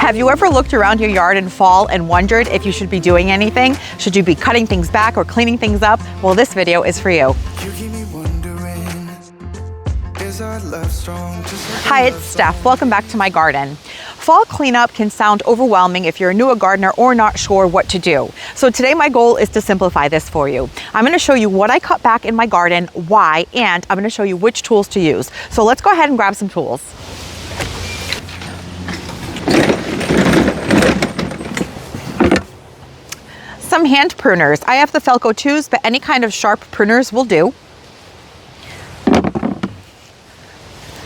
Have you ever looked around your yard in fall and wondered if you should be doing anything? Should you be cutting things back or cleaning things up? Well, this video is for you. Hi, it's Steph. Welcome back to my garden. Fall cleanup can sound overwhelming if you're new a gardener or not sure what to do. So today my goal is to simplify this for you. I'm going to show you what I cut back in my garden, why, and I'm going to show you which tools to use. So let's go ahead and grab some tools. Some hand pruners. I have the Felco 2s, but any kind of sharp pruners will do.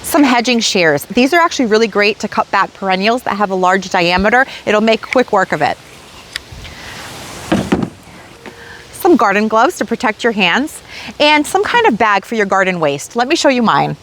Some hedging shears. These are actually really great to cut back perennials that have a large diameter. It'll make quick work of it. Some garden gloves to protect your hands, and some kind of bag for your garden waste. Let me show you mine.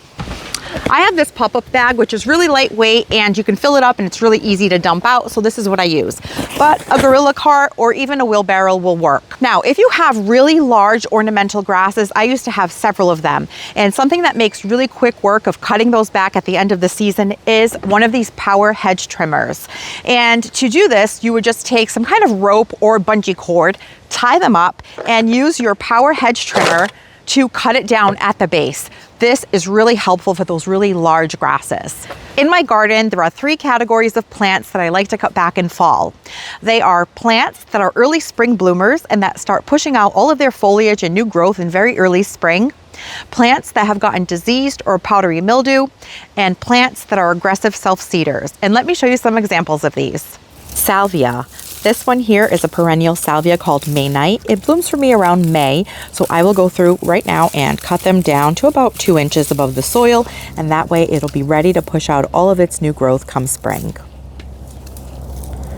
I have this pop-up bag, which is really lightweight and you can fill it up and it's really easy to dump out. So this is what I use. But a gorilla cart or even a wheelbarrow will work. Now, if you have really large ornamental grasses, I used to have several of them. And something that makes really quick work of cutting those back at the end of the season is one of these power hedge trimmers. And to do this, you would just take some kind of rope or bungee cord, tie them up, and use your power hedge trimmer to cut it down at the base. This is really helpful for those really large grasses. In my garden, there are 3 categories of plants that I like to cut back in fall. They are plants that are early spring bloomers and that start pushing out all of their foliage and new growth in very early spring, plants that have gotten diseased or powdery mildew, and plants that are aggressive self-seeders. And let me show you some examples of these. Salvia. This one here is a perennial salvia called May Night. It blooms for me around May, so I will go through right now and cut them down to about 2 inches above the soil, and that way it'll be ready to push out all of its new growth come spring.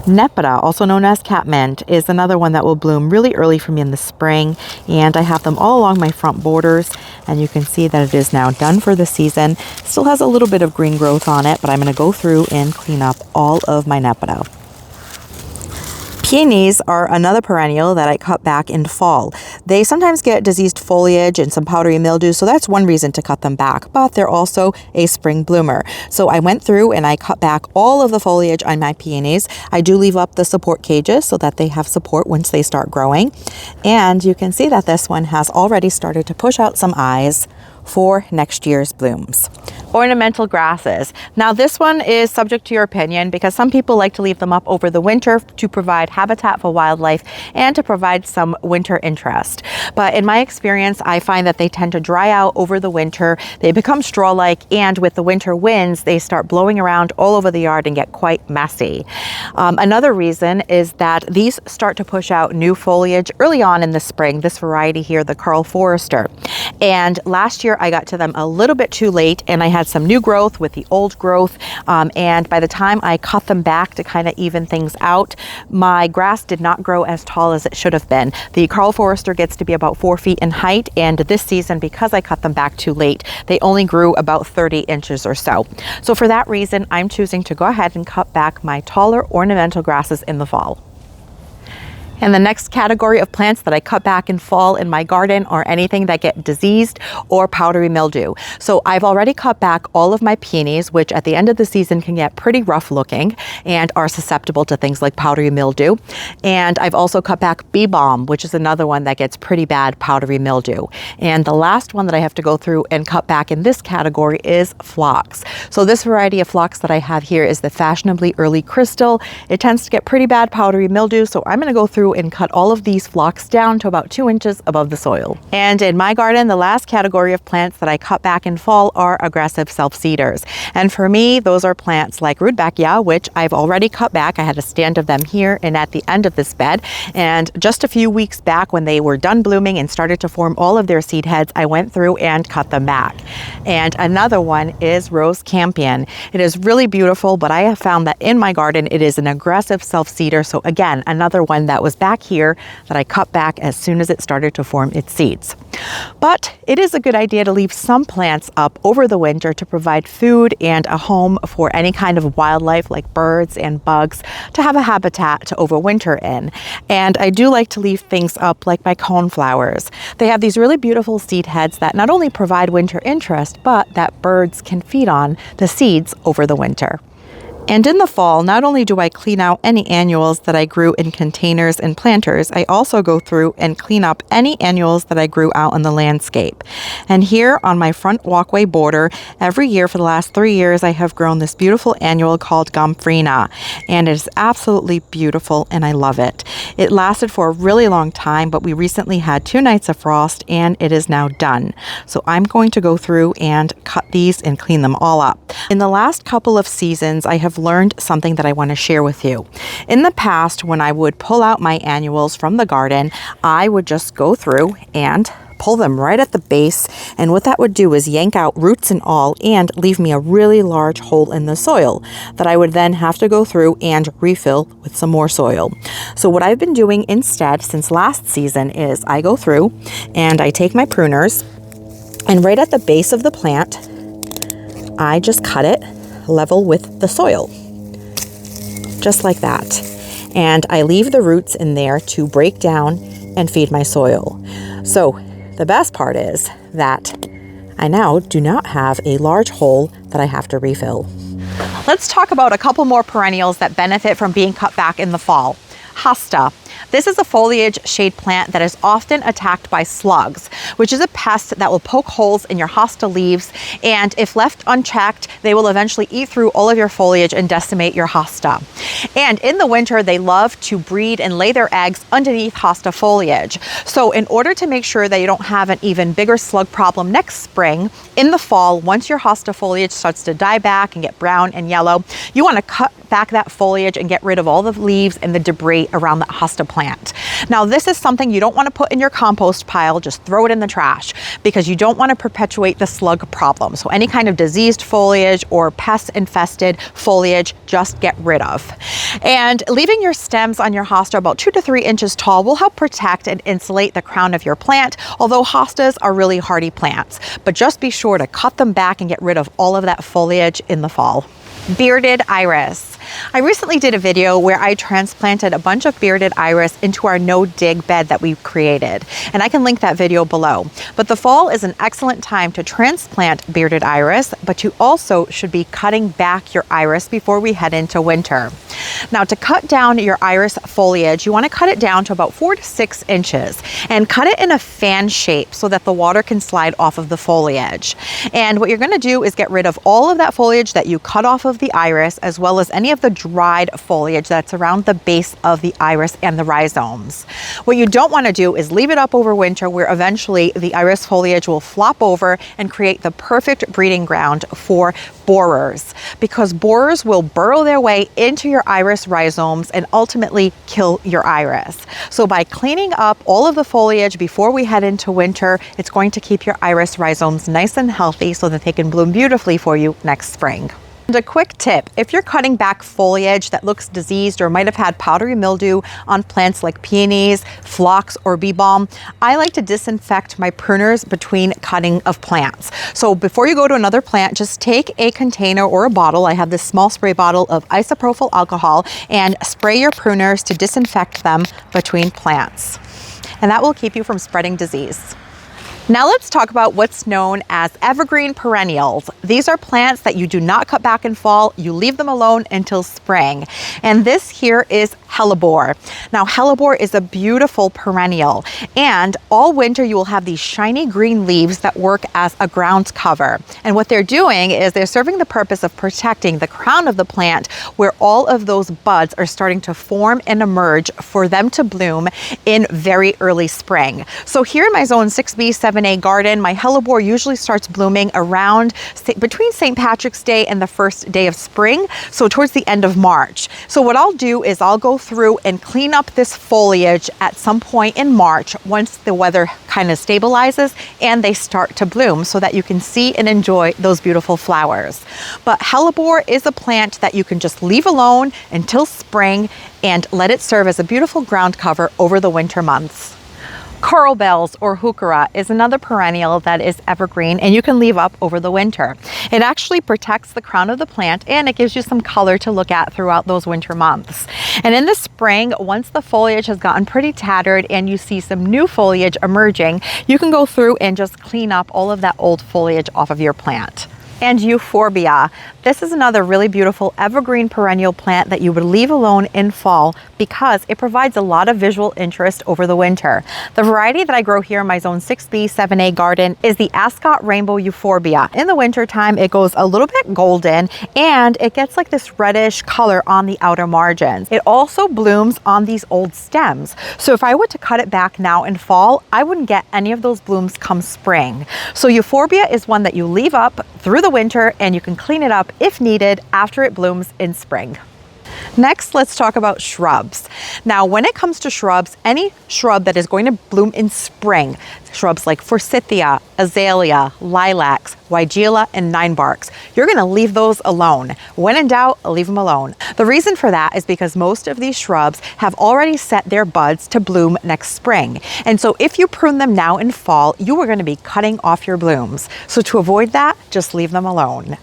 Nepeta, also known as catmint, is another one that will bloom really early for me in the spring, and I have them all along my front borders, and you can see that it is now done for the season. Still has a little bit of green growth on it, but I'm going to go through and clean up all of my Nepeta. Peonies are another perennial that I cut back in fall. They sometimes get diseased foliage and some powdery mildew, so that's one reason to cut them back, but they're also a spring bloomer. So I went through and I cut back all of the foliage on my peonies. I do leave up the support cages so that they have support once they start growing. And you can see that this one has already started to push out some eyes for next year's blooms. Ornamental grasses. Now this one is subject to your opinion because some people like to leave them up over the winter to provide habitat for wildlife and to provide some winter interest. But in my experience, I find that they tend to dry out over the winter. They become straw-like, and with the winter winds, they start blowing around all over the yard and get quite messy. Another reason is that these start to push out new foliage early on in the spring. This variety here, the Karl Forester. And last year I got to them a little bit too late, and I had some new growth with the old growth, and by the time I cut them back to kind of even things out, my grass did not grow as tall as it should have been. The Karl Forester gets to be about 4 feet in height, and this season, because I cut them back too late, they only grew about 30 inches or so. So for that reason, I'm choosing to go ahead and cut back my taller ornamental grasses in the fall. And the next category of plants that I cut back in fall in my garden are anything that get diseased or powdery mildew. So I've already cut back all of my peonies, which at the end of the season can get pretty rough looking and are susceptible to things like powdery mildew. And I've also cut back bee balm, which is another one that gets pretty bad powdery mildew. And the last one that I have to go through and cut back in this category is phlox. So this variety of phlox that I have here is the fashionably early crystal. It tends to get pretty bad powdery mildew, so I'm going to go through and cut all of these phlox down to about 2 inches above the soil. And in my garden, the last category of plants that I cut back in fall are aggressive self-seeders. And for me, those are plants like Rudbeckia, which I've already cut back. I had a stand of them here and at the end of this bed. And just a few weeks back, when they were done blooming and started to form all of their seed heads, I went through and cut them back. And another one is Rose Campion. It is really beautiful, but I have found that in my garden, it is an aggressive self-seeder. So again, another one that was back here that I cut back as soon as it started to form its seeds. But it is a good idea to leave some plants up over the winter to provide food and a home for any kind of wildlife like birds and bugs to have a habitat to overwinter in. And I do like to leave things up like my coneflowers. They have these really beautiful seed heads that not only provide winter interest, but that birds can feed on the seeds over the winter. And in the fall, not only do I clean out any annuals that I grew in containers and planters, I also go through and clean up any annuals that I grew out in the landscape. And here on my front walkway border, every year for the last 3 years, I have grown this beautiful annual called Gomphrena. And it is absolutely beautiful and I love it. It lasted for a really long time, but we recently had 2 nights of frost and it is now done. So I'm going to go through and cut these and clean them all up. In the last couple of seasons, I have learned something that I want to share with you. In the past, when I would pull out my annuals from the garden, I would just go through and pull them right at the base, and what that would do is yank out roots and all and leave me a really large hole in the soil that I would then have to go through and refill with some more soil. So what I've been doing instead since last season is I go through and I take my pruners, and right at the base of the plant I just cut it level with the soil, just like that. And I leave the roots in there to break down and feed my soil. So the best part is that I now do not have a large hole that I have to refill. Let's talk about a couple more perennials that benefit from being cut back in the fall. Hosta. This is a foliage shade plant that is often attacked by slugs, which is a pest that will poke holes in your hosta leaves, and if left unchecked, they will eventually eat through all of your foliage and decimate your hosta. And in the winter, they love to breed and lay their eggs underneath hosta foliage. So in order to make sure that you don't have an even bigger slug problem next spring, in the fall, once your hosta foliage starts to die back and get brown and yellow, you want to cut back that foliage and get rid of all the leaves and the debris around the hosta plant. Now, this is something you don't want to put in your compost pile, just throw it in the trash, because you don't want to perpetuate the slug problem. So any kind of diseased foliage or pest infested foliage, just get rid of. And leaving your stems on your hosta about 2 to 3 inches tall will help protect and insulate the crown of your plant, although hostas are really hardy plants. But just be sure to cut them back and get rid of all of that foliage in the fall. Bearded iris. I recently did a video where I transplanted a bunch of bearded iris into our no-dig bed that we created, and I can link that video below. But the fall is an excellent time to transplant bearded iris, but you also should be cutting back your iris before we head into winter. Now, to cut down your iris foliage, you want to cut it down to about 4 to 6 inches and cut it in a fan shape so that the water can slide off of the foliage. And what you're going to do is get rid of all of that foliage that you cut off of the iris, as well as any of the dried foliage that's around the base of the iris and the rhizomes. What you don't want to do is leave it up over winter, where eventually the iris foliage will flop over and create the perfect breeding ground for borers, because borers will burrow their way into your iris rhizomes and ultimately kill your iris. So by cleaning up all of the foliage before we head into winter, it's going to keep your iris rhizomes nice and healthy so that they can bloom beautifully for you next spring. And a quick tip, if you're cutting back foliage that looks diseased or might have had powdery mildew on plants like peonies, phlox, or bee balm, I like to disinfect my pruners between cutting of plants. So before you go to another plant, just take a container or a bottle. I have this small spray bottle of isopropyl alcohol, and spray your pruners to disinfect them between plants. And that will keep you from spreading disease. Now let's talk about what's known as evergreen perennials. These are plants that you do not cut back in fall, you leave them alone until spring. And this here is hellebore. Now hellebore is a beautiful perennial, and all winter you will have these shiny green leaves that work as a ground cover. And what they're doing is they're serving the purpose of protecting the crown of the plant, where all of those buds are starting to form and emerge for them to bloom in very early spring. So here in my zone 6B, 7A garden, my hellebore usually starts blooming around between St. Patrick's Day and the first day of spring, so towards the end of March. So what I'll do is I'll go through and clean up this foliage at some point in March once the weather kind of stabilizes and they start to bloom, so that you can see and enjoy those beautiful flowers. But hellebore is a plant that you can just leave alone until spring and let it serve as a beautiful ground cover over the winter months. Coral bells, or heuchera, is another perennial that is evergreen and you can leave up over the winter. It actually protects the crown of the plant and it gives you some color to look at throughout those winter months. And in the spring, once the foliage has gotten pretty tattered and you see some new foliage emerging, you can go through and just clean up all of that old foliage off of your plant. And euphorbia. this is another really beautiful evergreen perennial plant that you would leave alone in fall because it provides a lot of visual interest over the winter. The variety that I grow here in my zone 6B, 7A garden is the Ascot Rainbow Euphorbia. In the winter time, it goes a little bit golden and it gets like this reddish color on the outer margins. It also blooms on these old stems. So if I were to cut it back now in fall, I wouldn't get any of those blooms come spring. So Euphorbia is one that you leave up through the winter and you can clean it up if needed after it blooms in spring. Next, let's talk about shrubs. Now, when it comes to shrubs, any shrub that is going to bloom in spring, shrubs like forsythia, azalea, lilacs, weigela, and ninebarks, you're going to leave those alone. When in doubt, leave them alone. The reason for that is because most of these shrubs have already set their buds to bloom next spring. And so if you prune them now in fall, you are going to be cutting off your blooms. So to avoid that, just leave them alone.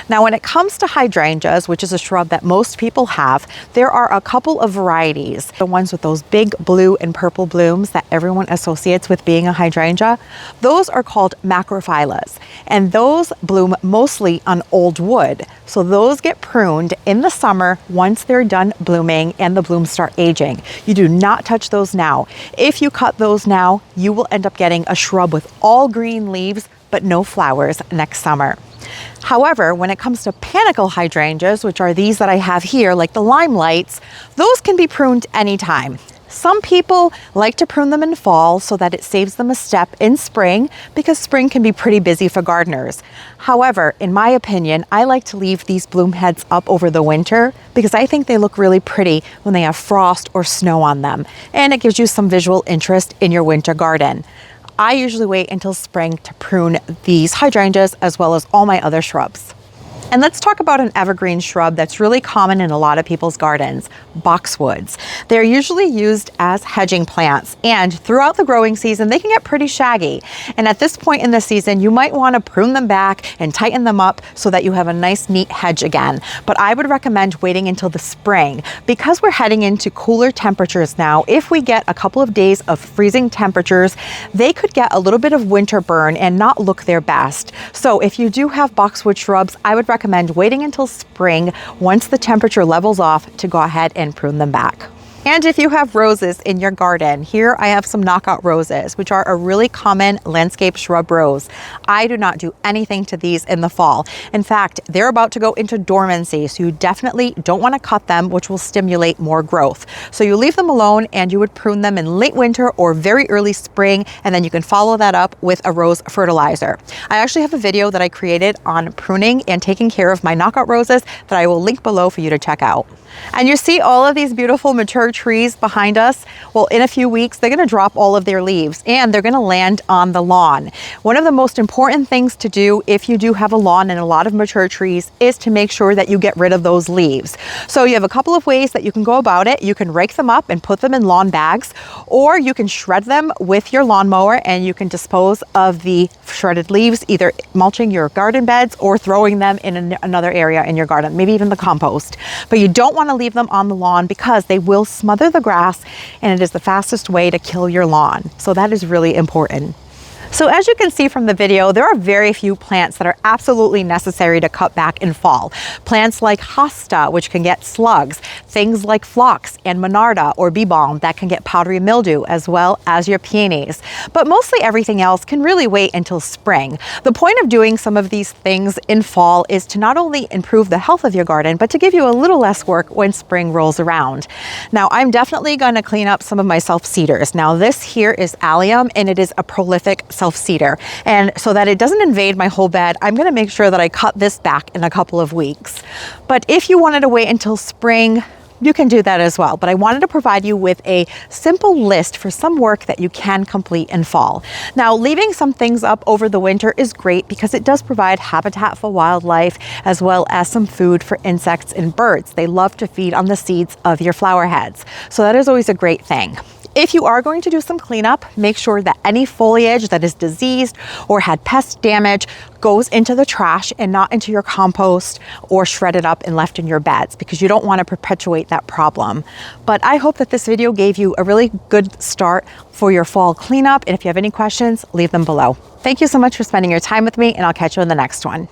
Now, when it comes to hydrangeas, which is a shrub that most people have, there are a couple of varieties. The ones with those big blue and purple blooms that everyone associates with being a hydrangea, those are called macrophyllus, and those bloom mostly on old wood. So those get pruned in the summer once they're done blooming and the blooms start aging. You do not touch those now. If you cut those now, you will end up getting a shrub with all green leaves but no flowers next summer. However, when it comes to panicle hydrangeas, which are these that I have here, like the limelights, those can be pruned anytime. Some people like to prune them in fall so that it saves them a step in spring because spring can be pretty busy for gardeners. However, in my opinion, I like to leave these bloom heads up over the winter because I think they look really pretty when they have frost or snow on them, and it gives you some visual interest in your winter garden. I usually wait until spring to prune these hydrangeas as well as all my other shrubs. And let's talk about an evergreen shrub that's really common in a lot of people's gardens, boxwoods. They're usually used as hedging plants, and throughout the growing season, they can get pretty shaggy. And at this point in the season, you might want to prune them back and tighten them up so that you have a nice, neat hedge again. But I would recommend waiting until the spring. Because we're heading into cooler temperatures now, if we get a couple of days of freezing temperatures, they could get a little bit of winter burn and not look their best. So if you do have boxwood shrubs, I would recommend waiting until spring once the temperature levels off to go ahead and prune them back. And if you have roses in your garden, here I have some knockout roses, which are a really common landscape shrub rose. I do not do anything to these in the fall. In fact, they're about to go into dormancy, so you definitely don't want to cut them, which will stimulate more growth. So you leave them alone and you would prune them in late winter or very early spring, and then you can follow that up with a rose fertilizer. I actually have a video that I created on pruning and taking care of my knockout roses that I will link below for you to check out. And you see all of these beautiful mature trees behind us? Well, in a few weeks, they're going to drop all of their leaves and they're going to land on the lawn. One of the most important things to do if you do have a lawn and a lot of mature trees is to make sure that you get rid of those leaves. So you have a couple of ways that you can go about it. You can rake them up and put them in lawn bags, or you can shred them with your lawnmower and you can dispose of the shredded leaves, either mulching your garden beds or throwing them in another area in your garden, maybe even the compost. But you don't want to leave them on the lawn because they will smother the grass and it is the fastest way to kill your lawn. So that is really important. So as you can see from the video, there are very few plants that are absolutely necessary to cut back in fall. Plants like hosta, which can get slugs, things like phlox and monarda or bee balm that can get powdery mildew, as well as your peonies. But mostly everything else can really wait until spring. The point of doing some of these things in fall is to not only improve the health of your garden, but to give you a little less work when spring rolls around. Now, I'm definitely going to clean up some of my self-seeders. Now, this here is allium, and it is a prolific self-seeder. And so that it doesn't invade my whole bed, I'm going to make sure that I cut this back in a couple of weeks. But if you wanted to wait until spring, you can do that as well. But I wanted to provide you with a simple list for some work that you can complete in fall. Now, leaving some things up over the winter is great because it does provide habitat for wildlife as well as some food for insects and birds. They love to feed on the seeds of your flower heads. So that is always a great thing. If you are going to do some cleanup, make sure that any foliage that is diseased or had pest damage goes into the trash and not into your compost or shredded up and left in your beds, because you don't want to perpetuate that problem. But I hope that this video gave you a really good start for your fall cleanup. And if you have any questions, leave them below. Thank you so much for spending your time with me, and I'll catch you in the next one.